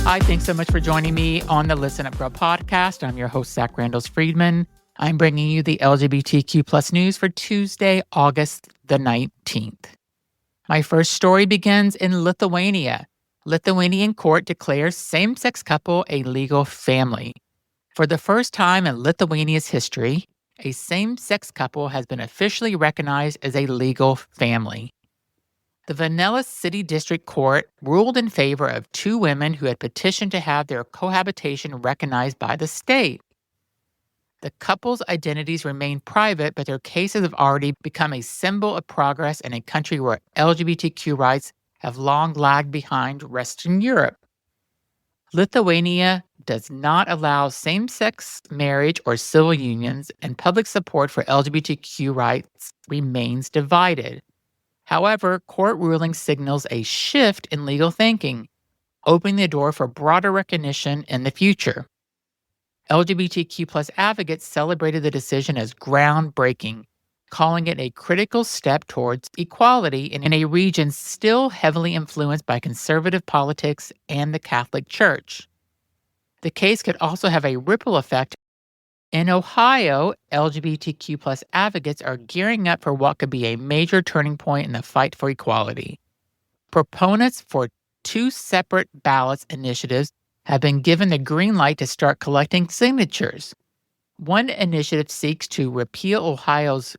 Hi, thanks so much for joining me on the Listen Up Girl podcast. I'm your host, Zach Randles-Friedman. I'm bringing you the LGBTQ plus news for Tuesday, August the 19th. My first story begins in Lithuania. Lithuanian court declares same-sex couple a legal family. For the first time in Lithuania's history, a same-sex couple has been officially recognized as a legal family. The Vanilla City District Court ruled in favor of two women who had petitioned to have their cohabitation recognized by the state. The couple's identities remain private, but their cases have already become a symbol of progress in a country where LGBTQ rights have long lagged behind Western Europe. Lithuania does not allow same-sex marriage or civil unions, and public support for LGBTQ rights remains divided. However, court ruling signals a shift in legal thinking, opening the door for broader recognition in the future. LGBTQ plus advocates celebrated the decision as groundbreaking, calling it a critical step towards equality in a region still heavily influenced by conservative politics and the Catholic Church. The case could also have a ripple effect. In Ohio, LGBTQ plus advocates are gearing up for what could be a major turning point in the fight for equality. Proponents for two separate ballots initiatives have been given the green light to start collecting signatures. One initiative seeks to repeal Ohio's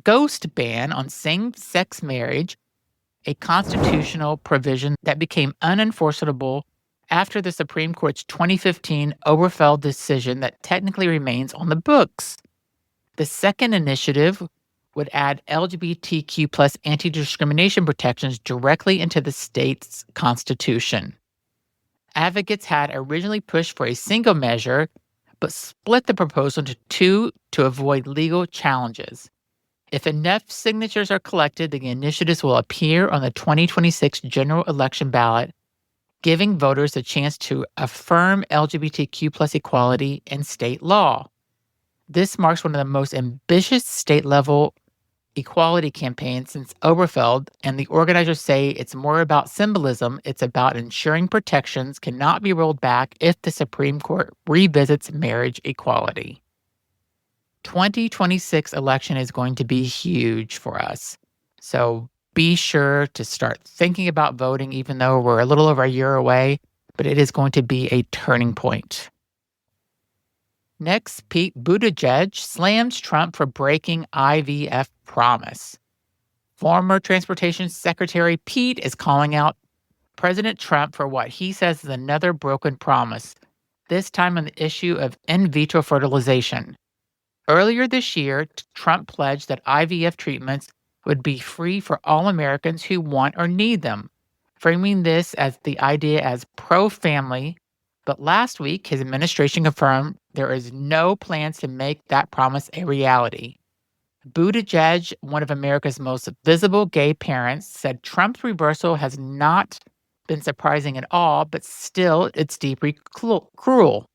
ghost ban on same-sex marriage, a constitutional provision that became unenforceable after the Supreme Court's 2015 Obergefell decision that technically remains on the books. The second initiative would add LGBTQ plus anti-discrimination protections directly into the state's constitution. Advocates had originally pushed for a single measure, but split the proposal into two to avoid legal challenges. If enough signatures are collected, the initiatives will appear on the 2026 general election ballot, giving voters a chance to affirm LGBTQ plus equality in state law. This marks one of the most ambitious state-level equality campaigns since Obergefell, and the organizers say it's more about symbolism. It's about ensuring protections cannot be rolled back if the Supreme Court revisits marriage equality. 2026 election is going to be huge for us. So be sure to start thinking about voting, even though we're a little over a year away, but it is going to be a turning point. Next, Pete Buttigieg slams Trump for breaking IVF promise. Former Transportation Secretary Pete is calling out President Trump for what he says is another broken promise, this time on the issue of in vitro fertilization. Earlier this year, Trump pledged that IVF treatments would be free for all Americans who want or need them, framing this as the idea as pro-family. But last week, his administration confirmed there is no plans to make that promise a reality. Buttigieg, one of America's most visible gay parents, said Trump's reversal has not been surprising at all, but still it's deeply cruel.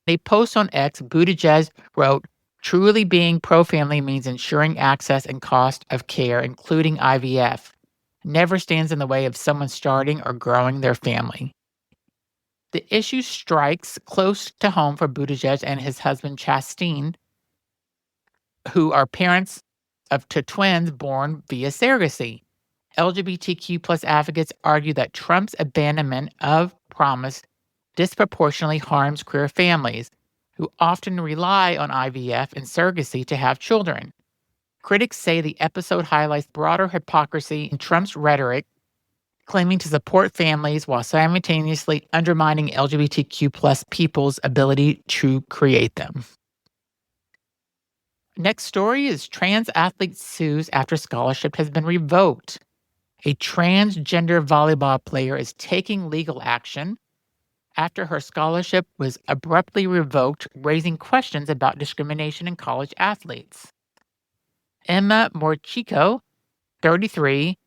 In a post on X, Buttigieg wrote, "Truly being pro-family means ensuring access and cost of care, including IVF. Never stands in the way of someone starting or growing their family." The issue strikes close to home for Buttigieg and his husband Chastine, who are parents to twins born via surrogacy. LGBTQ plus advocates argue that Trump's abandonment of promise disproportionately harms queer families, who often rely on IVF and surrogacy to have children. Critics say the episode highlights broader hypocrisy in Trump's rhetoric, claiming to support families while simultaneously undermining LGBTQ plus people's ability to create them. Next story is trans athlete sues after scholarship has been revoked. A transgender volleyball player is taking legal action after her scholarship was abruptly revoked, raising questions about discrimination in college athletes. Emma Morchico, 33,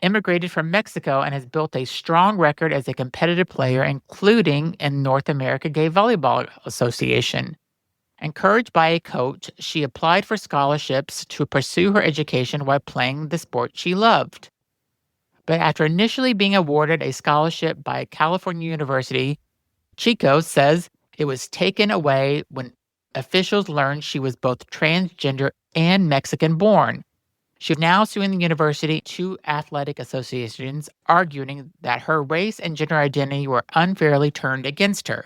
immigrated from Mexico and has built a strong record as a competitive player, including in North America Gay Volleyball Association. Encouraged by a coach, she applied for scholarships to pursue her education while playing the sport she loved. But after initially being awarded a scholarship by a California university, Chico says it was taken away when officials learned she was both transgender and Mexican born. She's now suing the university, two athletic associations, arguing that her race and gender identity were unfairly turned against her.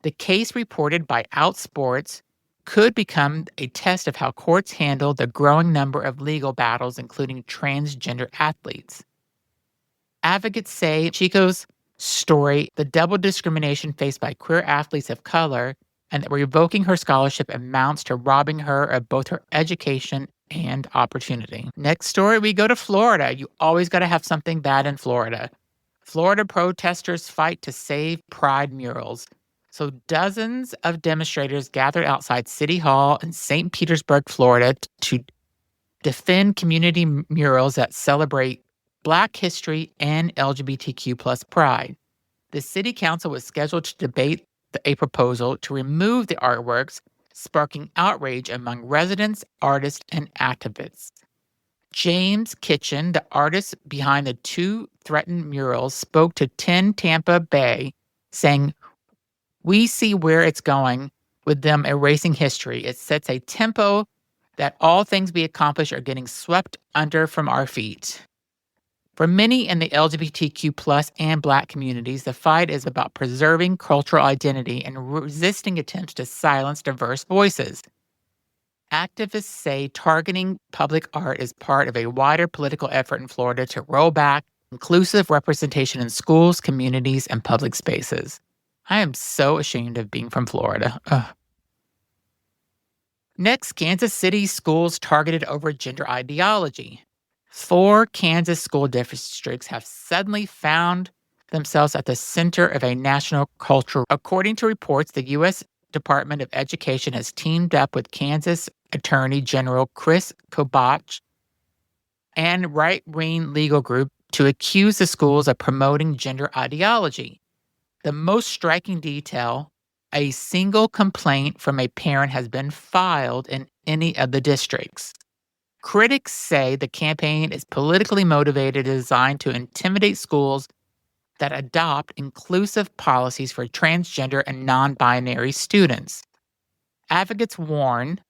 The case, reported by Outsports, could become a test of how courts handle the growing number of legal battles, including transgender athletes. Advocates say Chico's story, the double discrimination faced by queer athletes of color, and that revoking her scholarship amounts to robbing her of both her education and opportunity. Next story, we go to Florida. You always got to have something bad in Florida. Florida protesters fight to save pride murals. So dozens of demonstrators gathered outside City Hall in St. Petersburg, Florida, to defend community murals that celebrate Black history and LGBTQ plus pride. The city council was scheduled to debate a proposal to remove the artworks, sparking outrage among residents, artists, and activists. James Kitchen, the artist behind the two threatened murals, spoke to 10 Tampa Bay, saying, "We see where it's going with them erasing history. It sets a tempo that all things we accomplish are getting swept under from our feet." For many in the LGBTQ plus and Black communities, the fight is about preserving cultural identity and resisting attempts to silence diverse voices. Activists say targeting public art is part of a wider political effort in Florida to roll back inclusive representation in schools, communities, and public spaces. I am so ashamed of being from Florida. Ugh. Next, Kansas City schools targeted over gender ideology. 4 Kansas school districts have suddenly found themselves at the center of a national culture. According to reports, the U.S. Department of Education has teamed up with Kansas Attorney General Chris Kobach and right-wing legal group to accuse the schools of promoting gender ideology. The most striking detail: a single complaint from a parent has been filed in any of the districts. Critics say the campaign is politically motivated and designed to intimidate schools that adopt inclusive policies for transgender and non-binary students. Advocates warn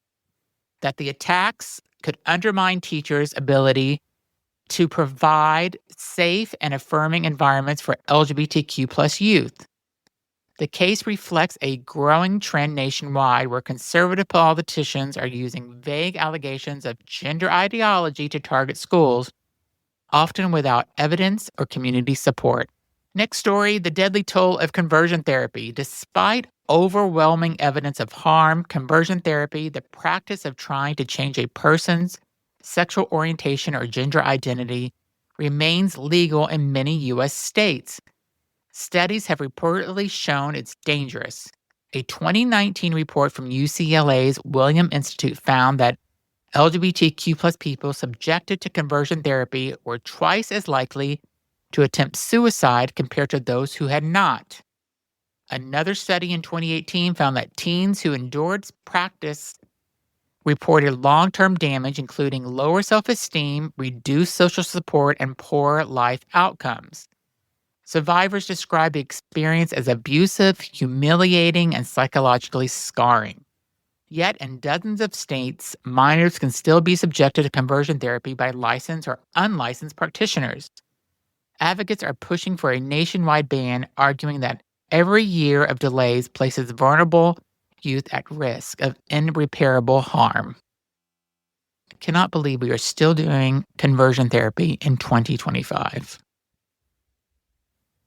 that the attacks could undermine teachers' ability to provide safe and affirming environments for LGBTQ plus youth. The case reflects a growing trend nationwide where conservative politicians are using vague allegations of gender ideology to target schools, often without evidence or community support. Next story, the deadly toll of conversion therapy. Despite overwhelming evidence of harm, conversion therapy, the practice of trying to change a person's sexual orientation or gender identity, remains legal in many U.S. states. Studies have reportedly shown it's dangerous. A 2019 report from UCLA's William Institute found that LGBTQ plus people subjected to conversion therapy were twice as likely to attempt suicide compared to those who had not. Another study in 2018 found that teens who endured practice reported long-term damage, including lower self-esteem, reduced social support, and poor life outcomes. Survivors described the experience as abusive, humiliating, and psychologically scarring. Yet, in dozens of states, minors can still be subjected to conversion therapy by licensed or unlicensed practitioners. Advocates are pushing for a nationwide ban, arguing that every year of delays places vulnerable youth at risk of irreparable harm. I cannot believe we are still doing conversion therapy in 2025.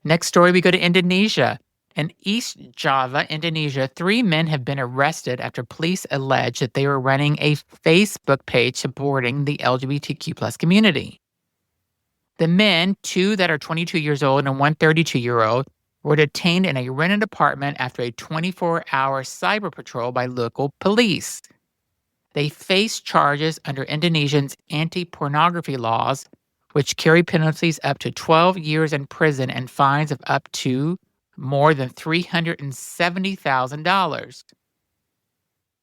Next story, we go to Indonesia. In East Java, Indonesia, 3 men have been arrested after police allege that they were running a Facebook page supporting the LGBTQ plus community. The men, 2 that are 22 years old and 1 32-year-old, were detained in a rented apartment after a 24-hour cyber patrol by local police. They face charges under Indonesia's anti-pornography laws, which carry penalties up to 12 years in prison and fines of up to more than $370,000.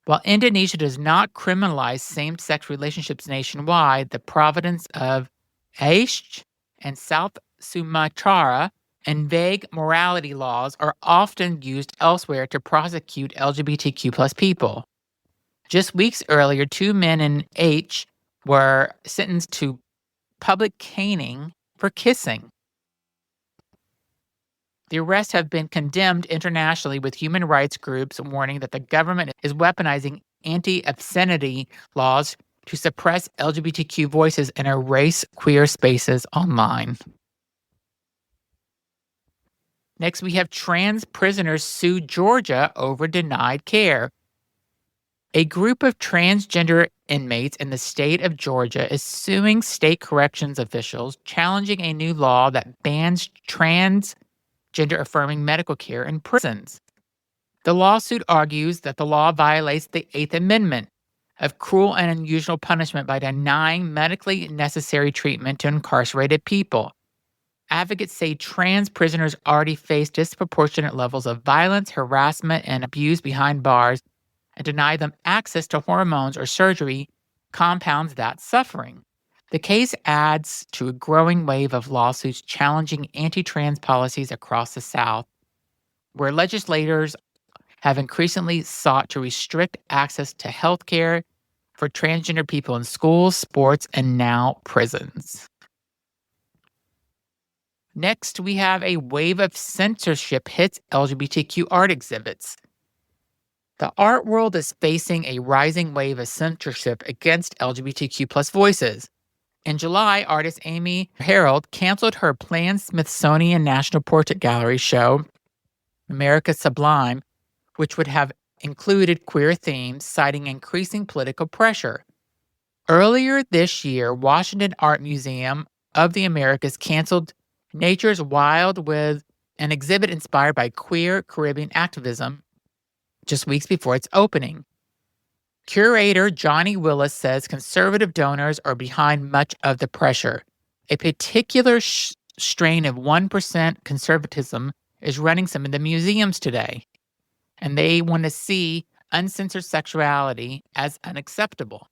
While Indonesia does not criminalize same-sex relationships nationwide, the province of Aceh and South Sumatra, and vague morality laws are often used elsewhere to prosecute LGBTQ plus people. Just weeks earlier, 2 men in H were sentenced to public caning for kissing. The arrests have been condemned internationally, with human rights groups warning that the government is weaponizing anti-obscenity laws to suppress LGBTQ voices and erase queer spaces online. Next, we have trans prisoners sue Georgia over denied care. A group of transgender inmates in the state of Georgia is suing state corrections officials, challenging a new law that bans transgender-affirming medical care in prisons. The lawsuit argues that the law violates the Eighth Amendment of cruel and unusual punishment by denying medically necessary treatment to incarcerated people. Advocates say trans prisoners already face disproportionate levels of violence, harassment, and abuse behind bars, and deny them access to hormones or surgery compounds that suffering. The case adds to a growing wave of lawsuits challenging anti-trans policies across the South, where legislators have increasingly sought to restrict access to health care for transgender people in schools, sports, and now prisons. Next, we have a wave of censorship hits LGBTQ art exhibits. The art world is facing a rising wave of censorship against LGBTQ plus voices. In July, artist Amy Harold canceled her planned Smithsonian National Portrait Gallery show, America Sublime, which would have included queer themes, citing increasing political pressure. Earlier this year, Washington Art Museum of the Americas canceled Nature's Wild with an exhibit inspired by queer Caribbean activism just weeks before its opening. Curator Johnny Willis says conservative donors are behind much of the pressure. A particular strain of 1% conservatism is running some of the museums today, and they want to see uncensored sexuality as unacceptable.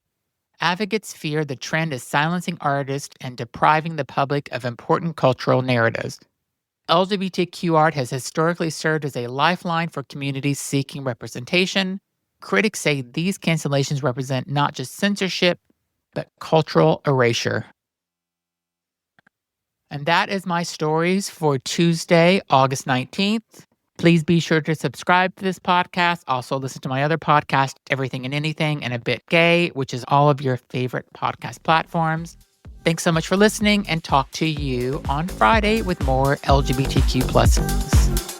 Advocates fear the trend is silencing artists and depriving the public of important cultural narratives. LGBTQ art has historically served as a lifeline for communities seeking representation. Critics say these cancellations represent not just censorship, but cultural erasure. And that is my stories for Tuesday, August 19th. Please be sure to subscribe to this podcast. Also listen to my other podcast, Everything and Anything and a Bit Gay, which is all of your favorite podcast platforms. Thanks so much for listening, and talk to you on Friday with more LGBTQ plus news.